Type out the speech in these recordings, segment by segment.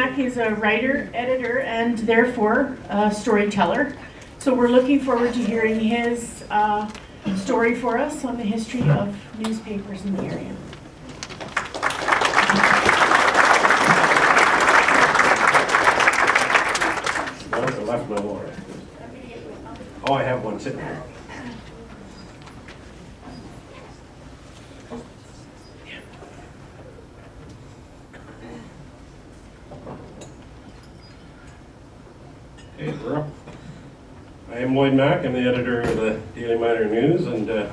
Mack is a writer, editor, and therefore a storyteller. So we're looking forward to hearing his story for us on the history of newspapers in the area. I left my water. Oh, I have one sitting here. Hey, we're up. I am Lloyd Mack. I'm the editor of the Daily Miner News, and I'm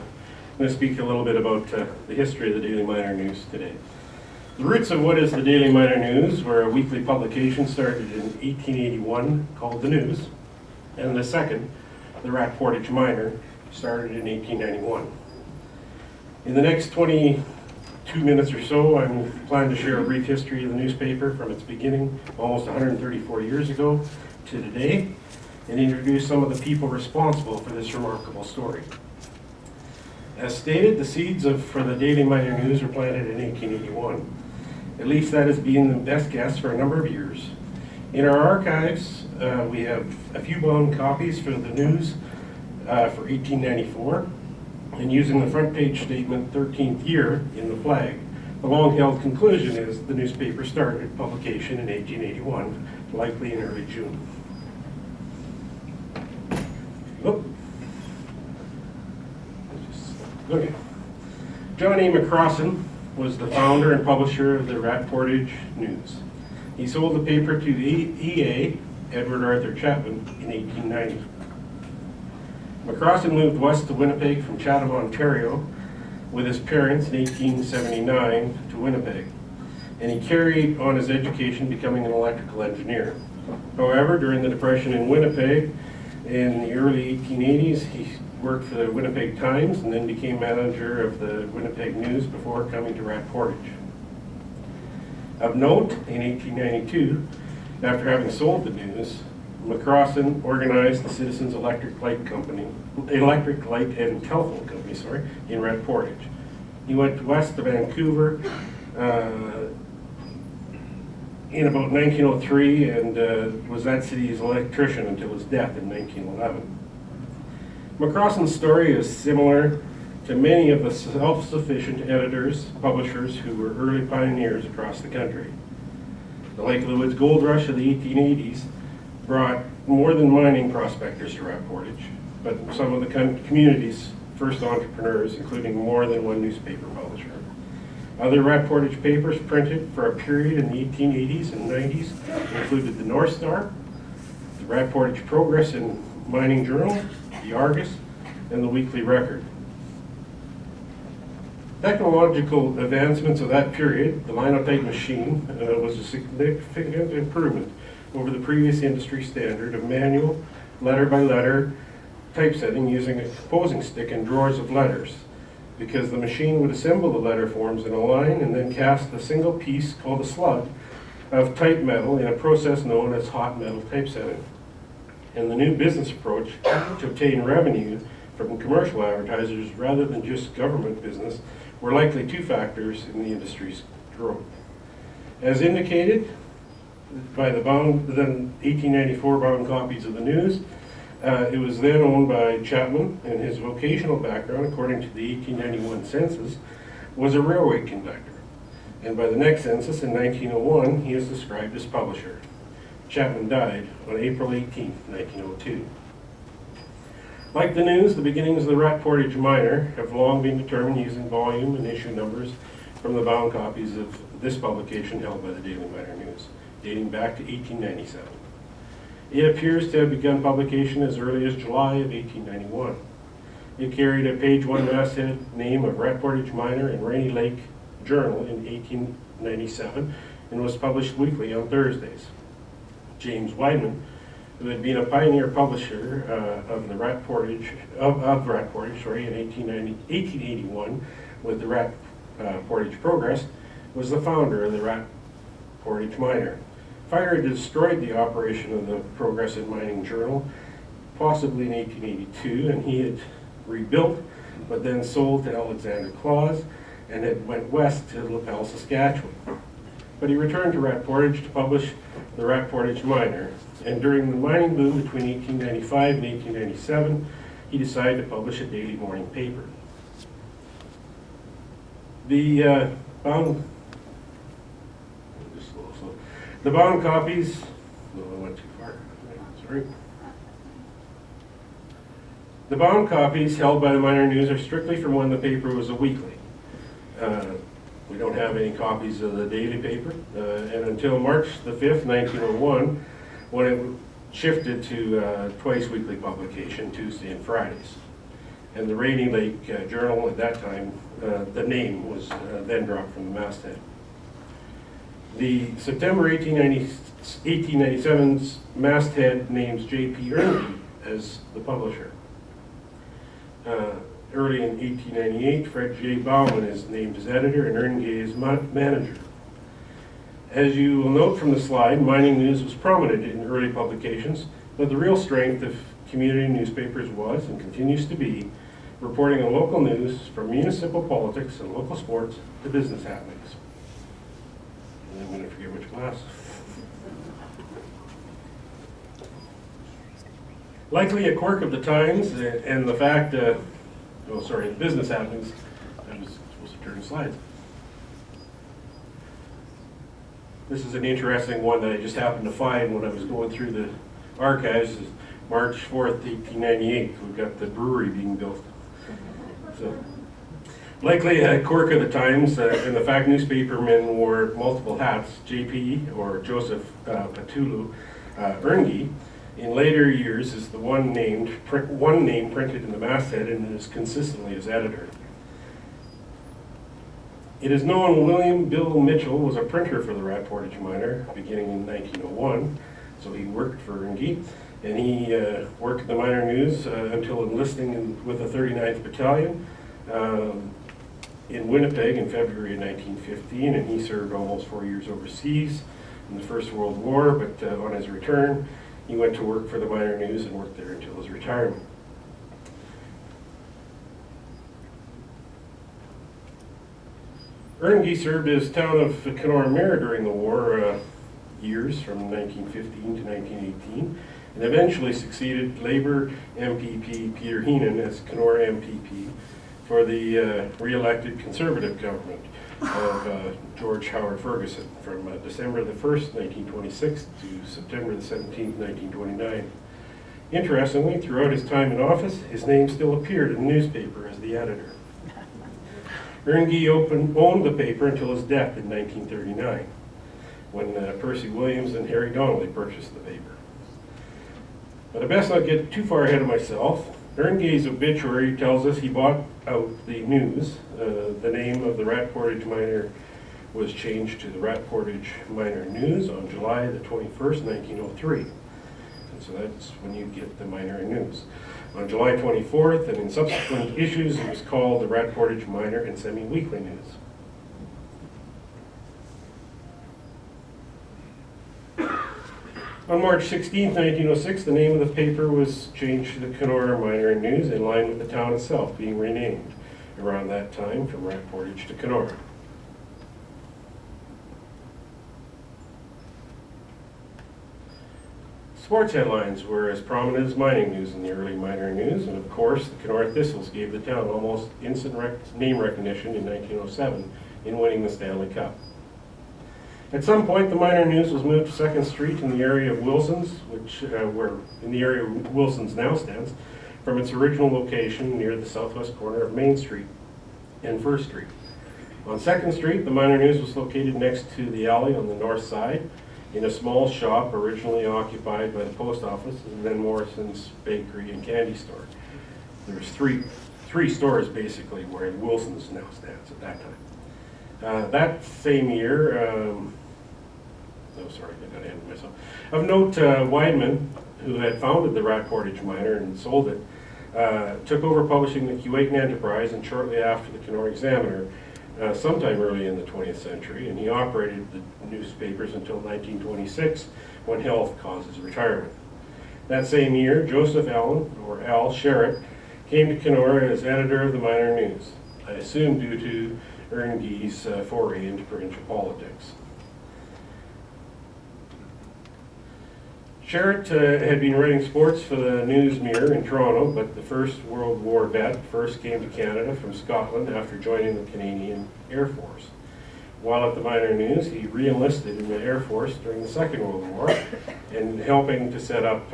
going to speak a little bit about the history of the Daily Miner News today. The roots of what is the Daily Miner News were a weekly publication started in 1881 called The News, and the second, the Rat Portage Miner, started in 1891. In the next 22 minutes or so, I'm planning to share a brief history of the newspaper from its beginning almost 134 years ago to today, and introduce some of the people responsible for this remarkable story. As stated, the seeds for the Daily Miner News were planted in 1881. At least that has been the best guess for a number of years. In our archives, we have a few bound copies for the news for 1894, and using the front page statement 13th year in the flag, the long-held conclusion is the newspaper started publication in 1881, likely in early June. Oh. Okay. John A. McCrossan was the founder and publisher of the Rat Portage News. He sold the paper to the EA, Edward Arthur Chapman, in 1890. McCrossan moved west to Winnipeg from Chatham, Ontario, with his parents in 1879 to Winnipeg, and he carried on his education becoming an electrical engineer. However, during the Depression in Winnipeg, in the early 1880s, he worked for the Winnipeg Times and then became manager of the Winnipeg News before coming to Rat Portage. Of note, in 1892, after having sold the News, McCrossan organized the Citizens Electric Light and Telephone Company, in Rat Portage. He went west to Vancouver in about 1903 and was that city's electrician until his death in 1911. McCrossan's story is similar to many of the self-sufficient editors, publishers who were early pioneers across the country. The Lake of the Woods gold rush of the 1880s brought more than mining prospectors to Rat Portage, but some of the community's first entrepreneurs, including more than one newspaper publisher. Other Rat Portage papers printed for a period in the 1880s and 90s included the North Star, the Rat Portage Progress and Mining Journal, the Argus, and the Weekly Record. Technological advancements of that period, the linotype machine was a significant improvement over the previous industry standard of manual, letter-by-letter typesetting using a composing stick and drawers of letters, because the machine would assemble the letter forms in a line and then cast a single piece called a slug of type metal in a process known as hot metal typesetting. And the new business approach to obtain revenue from commercial advertisers rather than just government business were likely two factors in the industry's growth. As indicated by the then 1894 bound copies of the News, it was then owned by Chapman, and his vocational background, according to the 1891 census, was a railway conductor. And by the next census in 1901, he is described as publisher. Chapman died on April 18, 1902. Like the News, the beginnings of the Rat Portage Miner have long been determined using volume and issue numbers from the bound copies of this publication held by the Daily Miner News, dating back to 1897. It appears to have begun publication as early as July of 1891. It carried a page one masthead name of Rat Portage Miner and Rainy Lake Journal in 1897 and was published weekly on Thursdays. James Weidman, who had been a pioneer publisher of Rat Portage in 1881 with the Rat Portage Progress, was the founder of the Rat Portage Miner. Fire had destroyed the operation of the Progress in Mining Journal, possibly in 1882, and he had rebuilt, but then sold to Alexander Claus, and had went west to Lapel, Saskatchewan. But he returned to Rat Portage to publish the Rat Portage Miner, and during the mining boom between 1895 and 1897, he decided to publish a daily morning paper. The bound copies, no, I went too far, sorry. The bound copies held by the Miner News are strictly from when the paper was a weekly. We don't have any copies of the daily paper, and until March the 5th, 1901, when it shifted to twice weekly publication, Tuesday and Fridays. And the Rainy Lake Journal at that time, the name was then dropped from the masthead. The September 1897's masthead names J.P. Ernke as the publisher. Early in 1898, Fred J. Bauman is named as editor and Ernke as manager. As you will note from the slide, mining news was prominent in early publications, but the real strength of community newspapers was, and continues to be, reporting on local news from municipal politics and local sports to business happenings. And I'm going to forget which class. Likely a quirk of the times and the fact, business happenings. I was supposed to turn slides. This is an interesting one that I just happened to find when I was going through the archives. March 4th, 1898, we've got the brewery being built. So, likely a quirk of the times, and the fact newspapermen wore multiple hats. J.P. or Joseph Patulu Ernke, in later years, is the one name printed in the masthead and is consistently as editor. It is known William Bill Mitchell was a printer for the Rat Portage Miner beginning in 1901, so he worked for Ernke, and he worked at the Miner News until enlisting with the 39th Battalion in Winnipeg in February of 1915, and he served almost 4 years overseas in the First World War, but on his return, he went to work for the Miner News and worked there until his retirement. Ernke served as town of Kenora Mayor during the war years from 1915 to 1918, and eventually succeeded Labour MPP Peter Heenan as Kenora MPP for the re-elected Conservative government of George Howard Ferguson from December the 1st, 1926 to September the 17th, 1929. Interestingly, throughout his time in office, his name still appeared in the newspaper as the editor. Ernke owned the paper until his death in 1939, when Percy Williams and Harry Donnelly purchased the paper. But I best not get too far ahead of myself. Ernke's obituary tells us he bought out the news. The name of the Rat Portage Miner was changed to the Rat Portage Miner News on July the 21st, 1903. And so that's when you get the Miner News. On July 24th, and in subsequent issues, it was called the Rat Portage Miner and Semi-Weekly News. On March 16, 1906, the name of the paper was changed to the Kenora Miner and News, in line with the town itself being renamed around that time from Rat Portage to Kenora. Sports headlines were as prominent as mining news in the early Miner News, and of course, the Kenora Thistles gave the town almost instant name recognition in 1907 in winning the Stanley Cup. At some point, the Miner News was moved to 2nd Street in the area of Wilson's, where Wilson's now stands, from its original location near the southwest corner of Main Street and 1st Street. On 2nd Street, the Miner News was located next to the alley on the north side, in a small shop originally occupied by the post office and then Morrison's Bakery and Candy Store. There's three stores basically where Wilson's now stands at that time. That same year, I got ahead of myself. Of note, Weidman, who had founded the Rat Portage Miner and sold it, took over publishing the Keewatin Enterprise and shortly after the Kenora Examiner, sometime early in the 20th century, and he operated the newspapers until 1926 when health caused his retirement. That same year, Joseph Allen, or Al Sherritt, came to Kenora as editor of the Miner News, I assume due to Ernke's foray into provincial politics. Sherritt had been writing sports for the News Mirror in Toronto, but the First World War vet first came to Canada from Scotland after joining the Canadian Air Force. While at the Minor News, he re-enlisted in the Air Force during the Second World War and helping to set up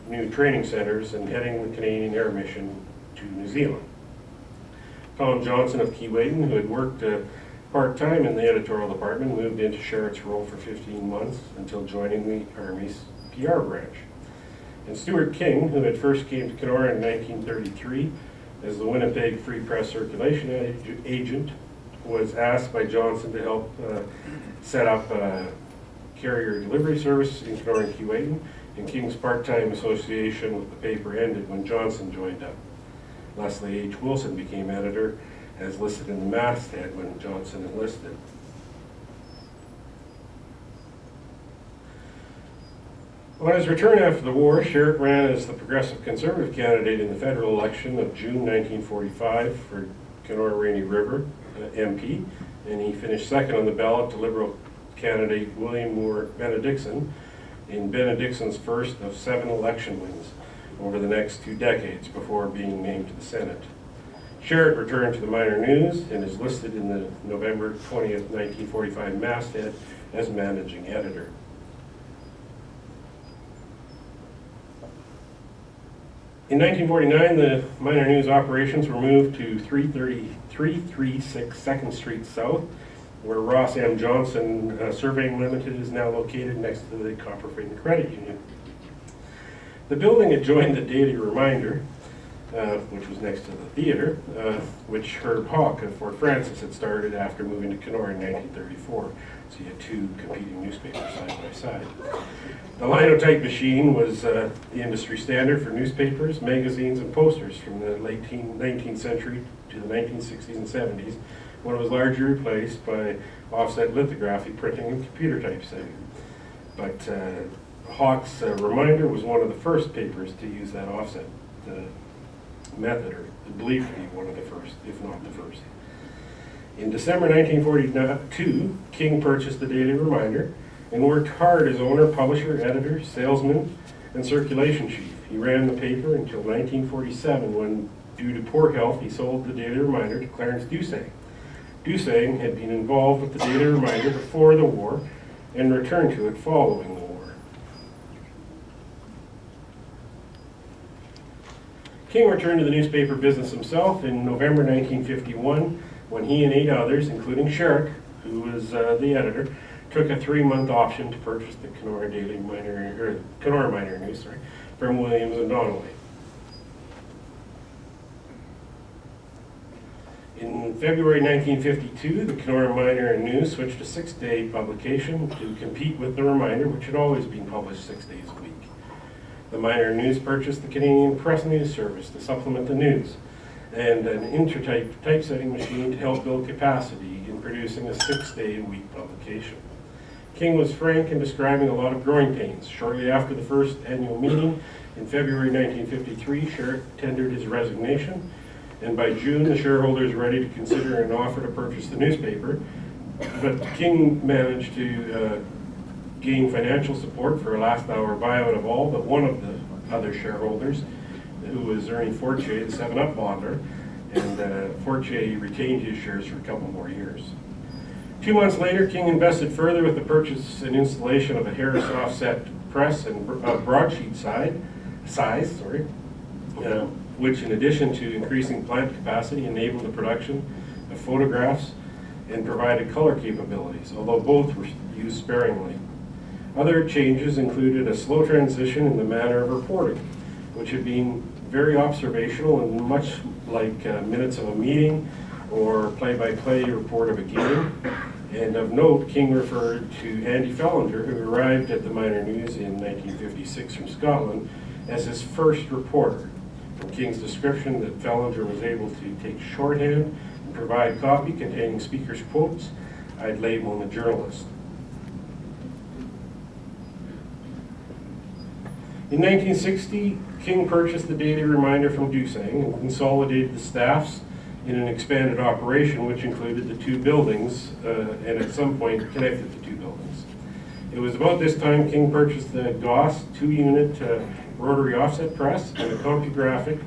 new training centers and heading the Canadian Air Mission to New Zealand. Tom Johnson of Keewatin, who had worked part-time in the editorial department, moved into Sherritt's role for 15 months until joining the Army's PR branch. And Stuart King, who had first came to Kenora in 1933 as the Winnipeg Free Press circulation agent, was asked by Johnson to help set up a carrier delivery service in Kenora and Keewatin, and King's part-time association with the paper ended when Johnson joined up. Leslie H. Wilson became editor, as listed in the masthead when Johnson enlisted. On his return after the war, Sherritt ran as the Progressive Conservative candidate in the federal election of June 1945 for Kenora Rainy River MP, and he finished second on the ballot to Liberal candidate William Moore Benedictson in Benedictson's first of 7 election wins over the next 2 decades before being named to the Senate. Sherritt returned to the Minor News and is listed in the November 20th, 1945 masthead as managing editor. In 1949, the Minor News operations were moved to 336 2nd Street South, where Ross M. Johnson Surveying Limited is now located next to the Copperford Credit Union. The building adjoined the Daily Reminder, which was next to the theater, which Herb Hawk of Fort Francis had started after moving to Kenora in 1934. So you had 2 competing newspapers side by side. The linotype machine was the industry standard for newspapers, magazines, and posters from the late 19th century to the 1960s and 70s, when it was largely replaced by offset lithography, printing, and computer typesetting. But Hawk's Reminder was one of the first papers to use that offset method, or believed to be one of the first, if not the first. In December 1942, King purchased the Daily Reminder and worked hard as owner, publisher, editor, salesman, and circulation chief. He ran the paper until 1947, when, due to poor health, he sold the Daily Reminder to Clarence Dusang. Dusang had been involved with the Daily Reminder before the war and returned to it following the war. King returned to the newspaper business himself in November 1951, when he and 8 others, including Sherritt, who was the editor, took a 3-month option to purchase the Kenora Minor News, from Williams and Donnelly. In February 1952, the Kenora Minor News switched to 6-day publication to compete with the Reminder, which had always been published 6 days a week. The Minor News purchased the Canadian Press News Service to supplement the news, and an Intertype typesetting machine to help build capacity in producing a 6-day-a-week publication. King was frank in describing a lot of growing pains. Shortly after the first annual meeting in February 1953, Sherritt tendered his resignation, and by June the shareholders were ready to consider an offer to purchase the newspaper, but King managed to gain financial support for a last-hour buyout of all but one of the other shareholders, who was Ernie Fortier, the 7-Up bottler, and Fortier retained his shares for a couple more years. 2 months later, King invested further with the purchase and installation of a Harris offset press and broadsheet size, which, in addition to increasing plant capacity, enabled the production of photographs and provided color capabilities, although both were used sparingly. Other changes included a slow transition in the manner of reporting, which had been very observational and much like minutes of a meeting or play-by-play report of a game. And of note, King referred to Andy Fellinger, who arrived at the Minor News in 1956 from Scotland, as his first reporter. From King's description that Fellinger was able to take shorthand and provide copy containing speakers' quotes, I'd label him a journalist. In 1960, King purchased the Daily Reminder from Dusang and consolidated the staffs in an expanded operation which included the 2 buildings and at some point connected the 2 buildings. It was about this time King purchased the Goss 2-unit rotary offset press and a CompuGraphic,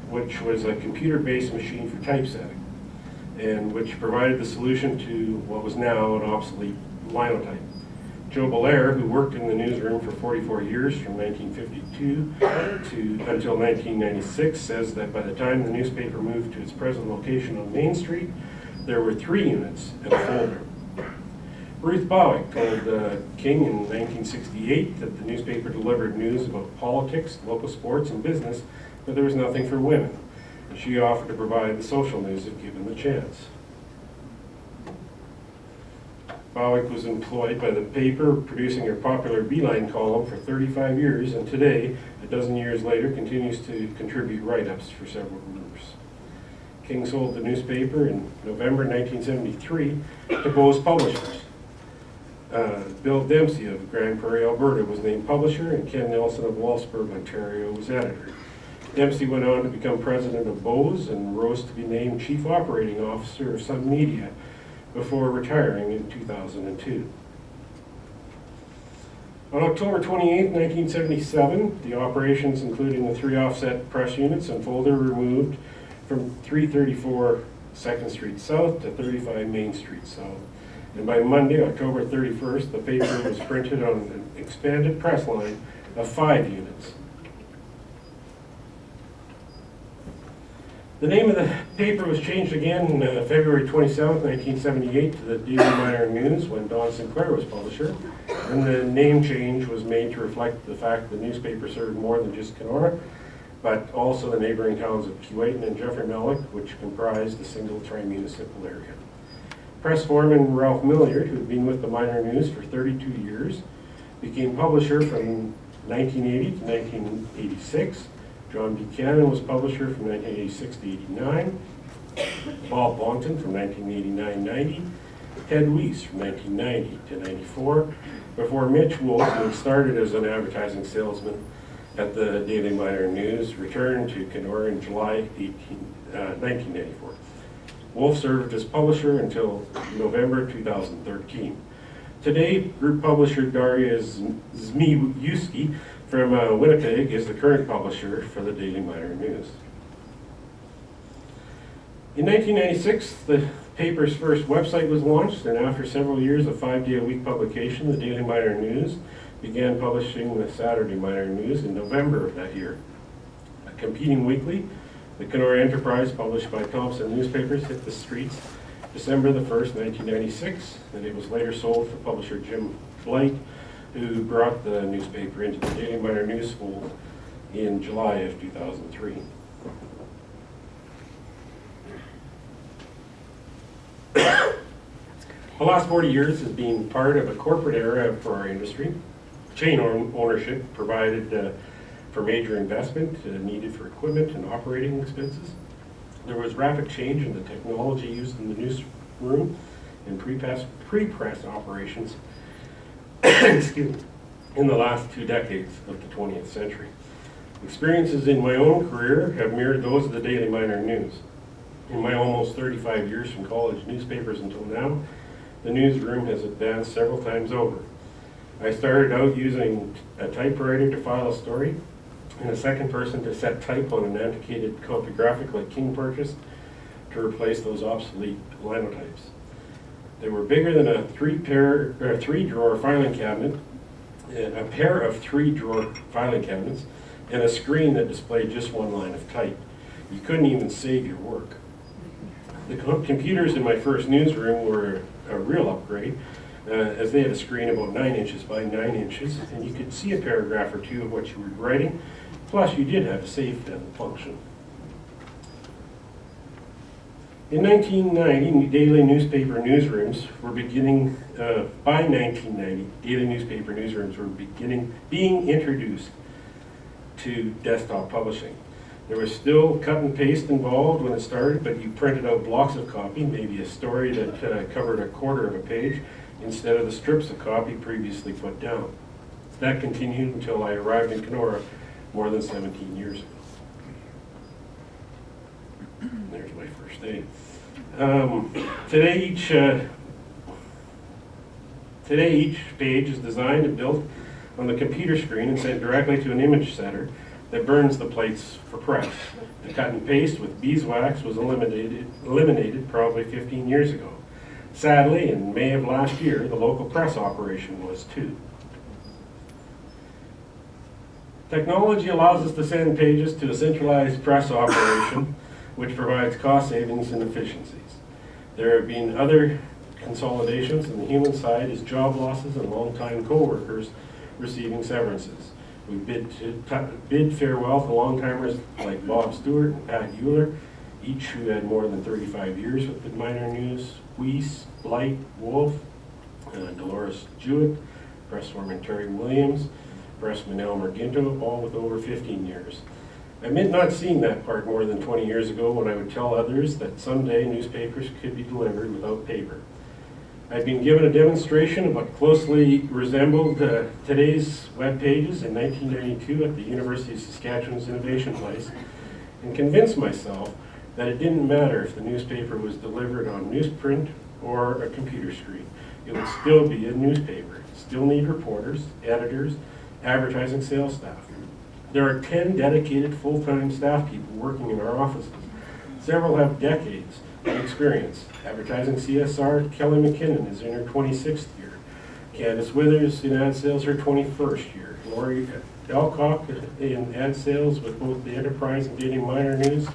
which was a computer-based machine for typesetting, and which provided the solution to what was now an obsolete linotype. Joe Belair, who worked in the newsroom for 44 years from 1952 until 1996, says that by the time the newspaper moved to its present location on Main Street, there were 3 units and a folder. Ruth Bowick told King in 1968 that the newspaper delivered news about politics, local sports, and business, but there was nothing for women. And she offered to provide the social news if given the chance. Bowick was employed by the paper, producing her popular Beeline column for 35 years, and today, a dozen years later, continues to contribute write-ups for several groups. King sold the newspaper in November 1973 to Bose Publishers. Bill Dempsey of Grand Prairie, Alberta was named publisher, and Ken Nelson of Wellsburg, Ontario was editor. Dempsey went on to become president of Bose and rose to be named chief operating officer of Sun Media before retiring in 2002. On October 28, 1977, the operations, including the 3 offset press units and folder, were moved from 334 2nd Street South to 35 Main Street South. And by Monday, October 31st, the paper was printed on an expanded press line of 5 units. The name of the paper was changed again February 27, 1978 to the Daily Miner News when Don Sinclair was publisher, and the name change was made to reflect the fact the newspaper served more than just Kenora, but also the neighboring towns of Keewatin and Jeffrey Melick, which comprised the single tri-municipal area. Press foreman Ralph Milliard, who had been with the Miner News for 32 years, became publisher from 1980 to 1986. John Buchanan was publisher from 1986 to 89. Bob Bonton from 1989-90. Ted Weiss from 1990 to 94. Before Mitch Wolfe, who had started as an advertising salesman at the Daily Miner News, returned to Kenora in July 1994. Wolfe served as publisher until November 2013. Today, group publisher Daria Zmiewski from Winnipeg is the current publisher for the Daily Miner News. In 1996, the paper's first website was launched, and after several years of 5-day-a-week publication, the Daily Miner News began publishing the Saturday Miner News in November of that year. A competing weekly, the Kenora Enterprise, published by Thompson Newspapers, hit the streets December the 1st, 1996, and it was later sold to publisher Jim Blight, who brought the newspaper into the Daily Miner News fold in July of 2003. The last 40 years has been part of a corporate era for our industry. Chain ownership provided for major investment needed for equipment and operating expenses. There was rapid change in the technology used in the newsroom and pre-press operations excuse me, in the last 2 decades of the 20th century. Experiences in my own career have mirrored those of the Daily Miner News. In my almost 35 years from college newspapers until now, the newsroom has advanced several times over. I started out using a typewriter to file a story, and a second person to set type on an antiquated CompuGraphic like King purchased to replace those obsolete linotypes. They were bigger than a 3-drawer filing cabinet, a pair of 3-drawer filing cabinets, and a screen that displayed just one line of type. You couldn't even save your work. The computers in my first newsroom were a real upgrade, as they had a screen about 9 inches by 9 inches, and you could see a paragraph or 2 of what you were writing, plus you did have a save function. In 1990, daily newspaper newsrooms were beginning, by 1990, daily newspaper newsrooms were being introduced to desktop publishing. There was still cut and paste involved when it started, but you printed out blocks of copy, maybe a story that covered a quarter of a page, instead of the strips of copy previously put down. That continued until I arrived in Kenora more than 17 years ago. There's my first day. Today Today, each page is designed and built on the computer screen and sent directly to an image setter that burns the plates for press. The cut and paste with beeswax was eliminated probably 15 years ago. Sadly, in May of last year, the local press operation was too. Technology allows us to send pages to a centralized press operation, which provides cost savings and efficiencies. There have been other consolidations, and the human side is job losses and longtime co-workers receiving severances. We bid farewell to long-timers like Bob Stewart and Pat Euler, each who had more than 35 years with the Minor News, Weiss, Blight, Wolf, Dolores Jewett, presswoman Terry Williams, pressman Elmer Ginto, all with over 15 years. I admit not seeing that part more than 20 years ago when I would tell others that someday newspapers could be delivered without paper. I've been given a demonstration of what closely resembled today's web pages in 1992 at the University of Saskatchewan's Innovation Place, and convinced myself that it didn't matter if the newspaper was delivered on newsprint or a computer screen. It would still be a newspaper. Still need reporters, editors, advertising sales staff. There are 10 dedicated full-time staff people working in our offices. Several have decades of experience. Advertising CSR, Kelly McKinnon is in her 26th year. Candace Withers in ad sales, her 21st year. Lori Elcock in ad sales with both the Enterprise and Daily Minor News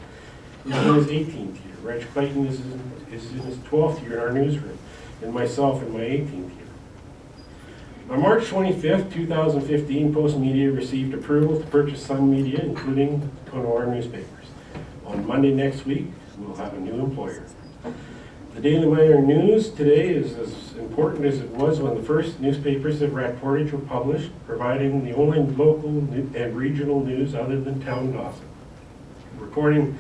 is in his 18th year. Reg Clayton is in his 12th year in our newsroom, and myself in my 18th year. On March 25th, 2015, Post Media received approval to purchase Sun Media, including Kenora newspapers. On Monday next week, we'll have a new employer. The Daily Minor News today is as important as it was when the first newspapers at Rat Portage were published, providing the only local and regional news other than town gossip. Recording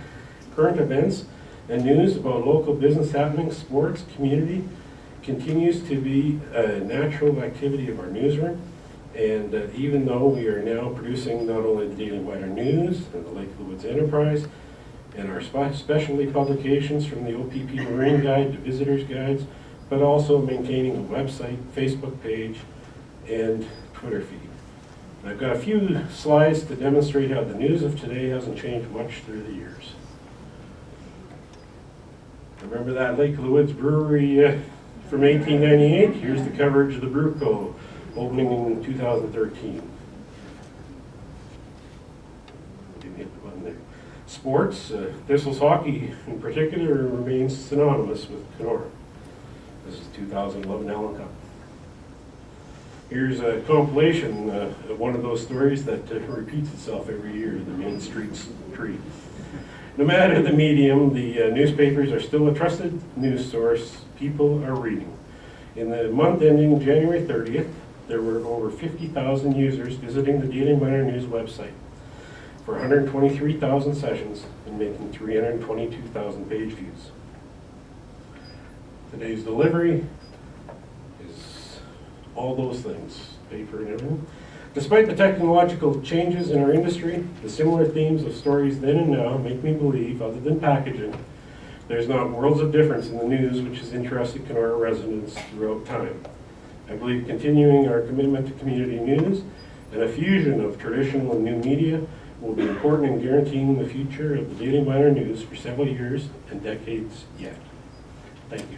current events and news about local business happenings, sports, community, continues to be a natural activity of our newsroom. And even though we are now producing not only the Daily Minor News and the Lake of the Woods Enterprise, and our specialty publications from the OPP Marine Guide to Visitors Guides, but also maintaining a website, Facebook page, and Twitter feed. I've got a few slides to demonstrate how the news of today hasn't changed much through the years. Remember that Lake of the Woods Brewery from 1898? Here's the coverage of the Brew Co. opening in 2013. Didn't hit the button there. Sports, Thistles hockey in particular remains synonymous with Kenora. This is 2011 Allen Cup. Here's a compilation of one of those stories that repeats itself every year, the Main Street's Tree. No matter the medium, the newspapers are still a trusted news source people are reading. In the month ending January 30th, there were over 50,000 users visiting the Daily Minor News website for 123,000 sessions and making 322,000 page views. Today's delivery is all those things, paper and everything. Despite the technological changes in our industry, the similar themes of stories then and now make me believe, other than packaging, there's not worlds of difference in the news which has interested Kenora residents throughout time. I believe continuing our commitment to community news and a fusion of traditional and new media will be important in guaranteeing the future of the Daily Minor News for several years and decades yet. Thank you.